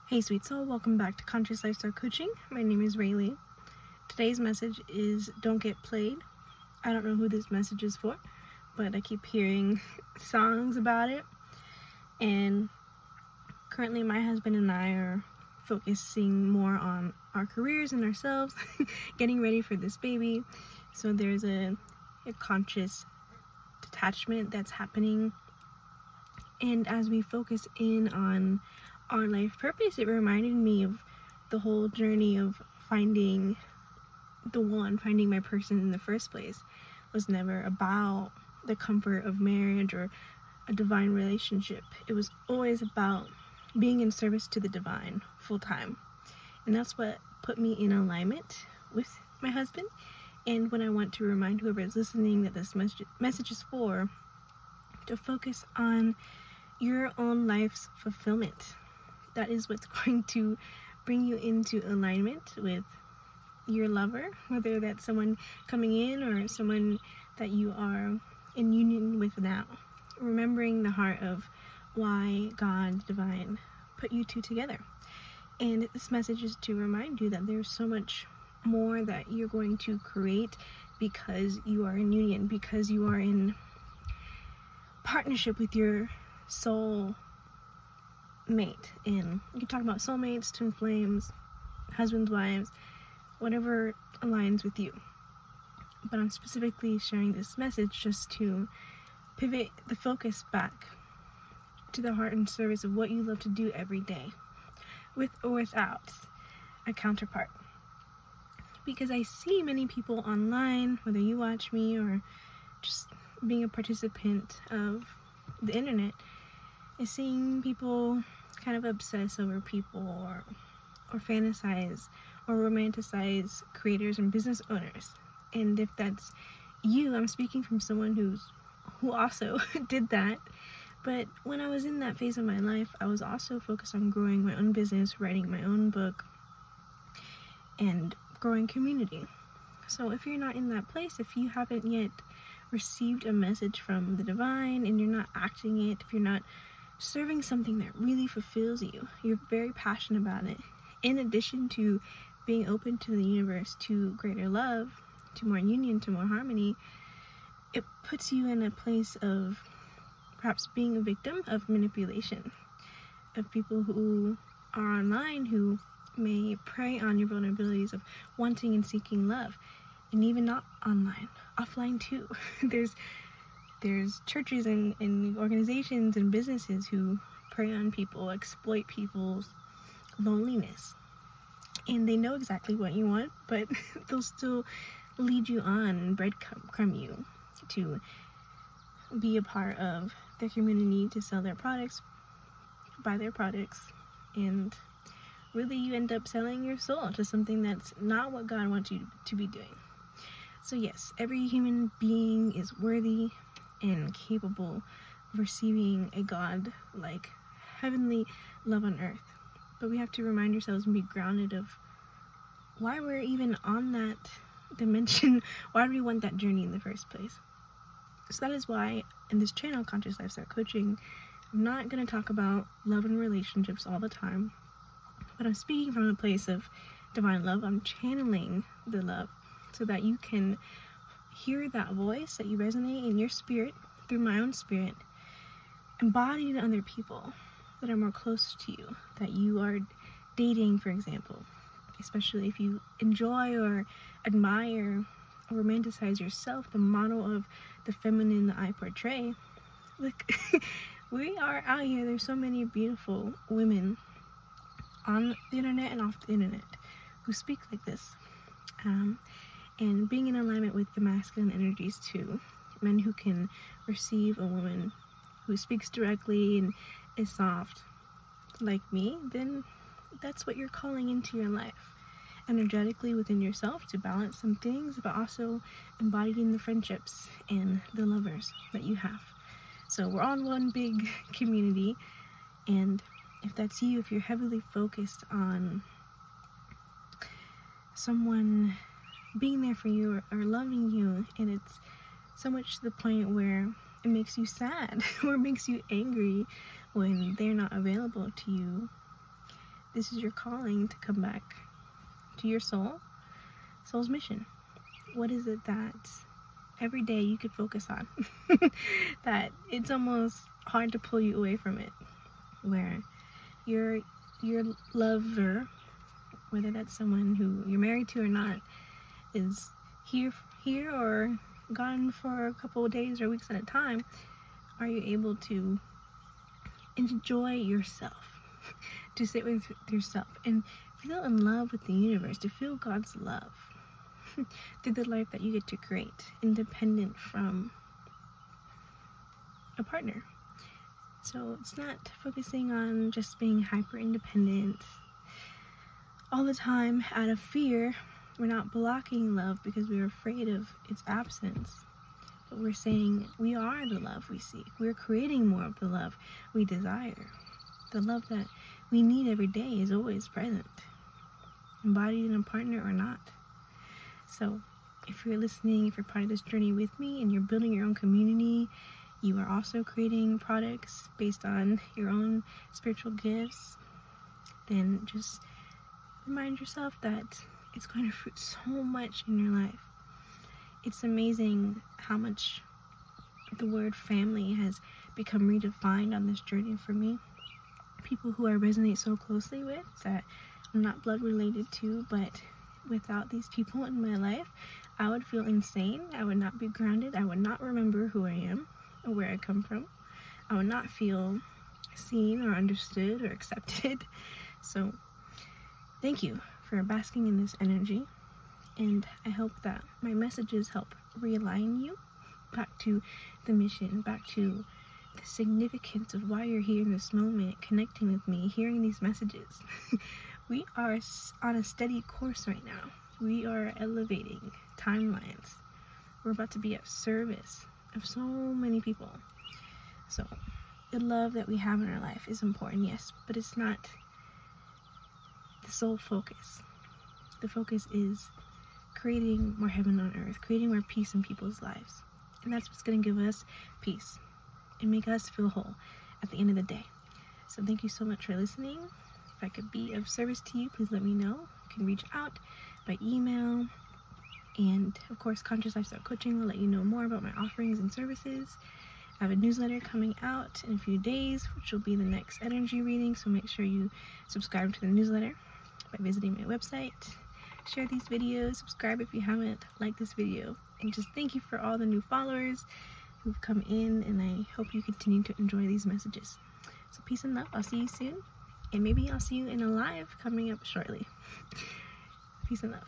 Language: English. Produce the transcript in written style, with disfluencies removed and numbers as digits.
Hey sweet soul, welcome back to Conscious Lifestyle Coaching. My name is Raileigh. Today's message is don't get played. I don't know who this message is for, but I keep hearing songs about it. And currently my husband and I are focusing more on our careers and ourselves, getting ready for this baby. So there's a conscious detachment that's happening. And as we focus in on our life purpose, it reminded me of the whole journey of finding my person in the first place. It was never about the comfort of marriage or a divine relationship. It was always about being in service to the divine full time. And that's what put me in alignment with my husband. And when I want to remind whoever is listening that this message is for, to focus on your own life's fulfillment. That is what's going to bring you into alignment with your lover, whether that's someone coming in or someone that you are in union with now. Remembering the heart of why God, divine, put you two together. And this message is to remind you that there's so much more that you're going to create because you are in union, because you are in partnership with your soul mate. And you can talk about soulmates, twin flames, husbands, wives, whatever aligns with you. But I'm specifically sharing this message just to pivot the focus back to the heart and service of what you love to do every day, with or without a counterpart. Because I see many people online, whether you watch me or just being a participant of the internet, is seeing people kind of obsess over people or fantasize or romanticize creators and business owners. And if that's you, I'm speaking from someone who also did that. But when I was in that phase of my life, I was also focused on growing my own business, writing my own book, and growing community. So if you're not in that place, if you haven't yet received a message from the divine and you're not acting it, if you're not serving something that really fulfills you, you're very passionate about it, in addition to being open to the universe, to greater love, to more union, to more harmony, it puts you in a place of perhaps being a victim of manipulation, of people who are online who may prey on your vulnerabilities of wanting and seeking love. And even not online, offline too. There's churches and organizations and businesses who prey on people, exploit people's loneliness. And they know exactly what you want, but they'll still lead you on and breadcrumb you to be a part of their community, to sell their products, buy their products, and really you end up selling your soul to something that's not what God wants you to be doing. So yes, every human being is worthy and capable of receiving a God-like heavenly love on earth. But we have to remind ourselves and be grounded of why we're even on that dimension. Why do we want that journey in the first place? So that is why in this channel, Conscious Lifestyle Coaching, I'm not going to talk about love and relationships all the time, but I'm speaking from a place of divine love. I'm channeling the love so that you can hear that voice, that you resonate in your spirit through my own spirit, embodied in other people that are more close to you, that you are dating, for example, especially if you enjoy or admire or romanticize yourself, the model of the feminine that I portray. Look, we are out here. There's so many beautiful women on the internet and off the internet who speak like this. And being in alignment with the masculine energies too, men who can receive a woman who speaks directly and is soft like me, then that's what you're calling into your life energetically within yourself to balance some things, but also embodied in the friendships and the lovers that you have. So we're on one big community, and if that's you, if you're heavily focused on someone being there for you or loving you, and it's so much to the point where it makes you sad or makes you angry when they're not available to you, this is your calling to come back to your soul's mission. What is it that every day you could focus on that it's almost hard to pull you away from it, where your lover, whether that's someone who you're married to or not, is here or gone for a couple of days or weeks at a time? Are you able to enjoy yourself, to sit with yourself and feel in love with the universe, to feel God's love through the life that you get to create, independent from a partner? So it's not focusing on just being hyper independent all the time out of fear. We're not blocking love because we're afraid of its absence, but we're saying we are the love we seek. We're creating more of the love we desire. The love that we need every day is always present, embodied in a partner or not. So if you're listening, if you're part of this journey with me and you're building your own community, you are also creating products based on your own spiritual gifts, then just remind yourself that it's going to fruit so much in your life. It's amazing how much the word family has become redefined on this journey for me. People who I resonate so closely with that I'm not blood related to, but without these people in my life, I would feel insane. I would not be grounded. I would not remember who I am or where I come from. I would not feel seen or understood or accepted. So thank you for basking in this energy, and I hope that my messages help realign you back to the mission, back to the significance of why you're here in this moment, connecting with me, hearing these messages. We are on a steady course right now. We are elevating timelines. We're about to be of service of so many people. So the love that we have in our life is important, yes, but it's not the sole focus. The focus is creating more heaven on earth, creating more peace in people's lives. And that's what's going to give us peace and make us feel whole at the end of the day. So thank you so much for listening. If I could be of service to you, please let me know. You can reach out by email. And of course, Conscious Lifestyle Coaching will let you know more about my offerings and services. I have a newsletter coming out in a few days, which will be the next energy reading. So make sure you subscribe to the newsletter by visiting my website. Share these videos, subscribe if you haven't, like this video, and just thank you for all the new followers who've come in, and I hope you continue to enjoy these messages. So peace and love. I'll see you soon, and maybe I'll see you in a live coming up shortly. Peace and love.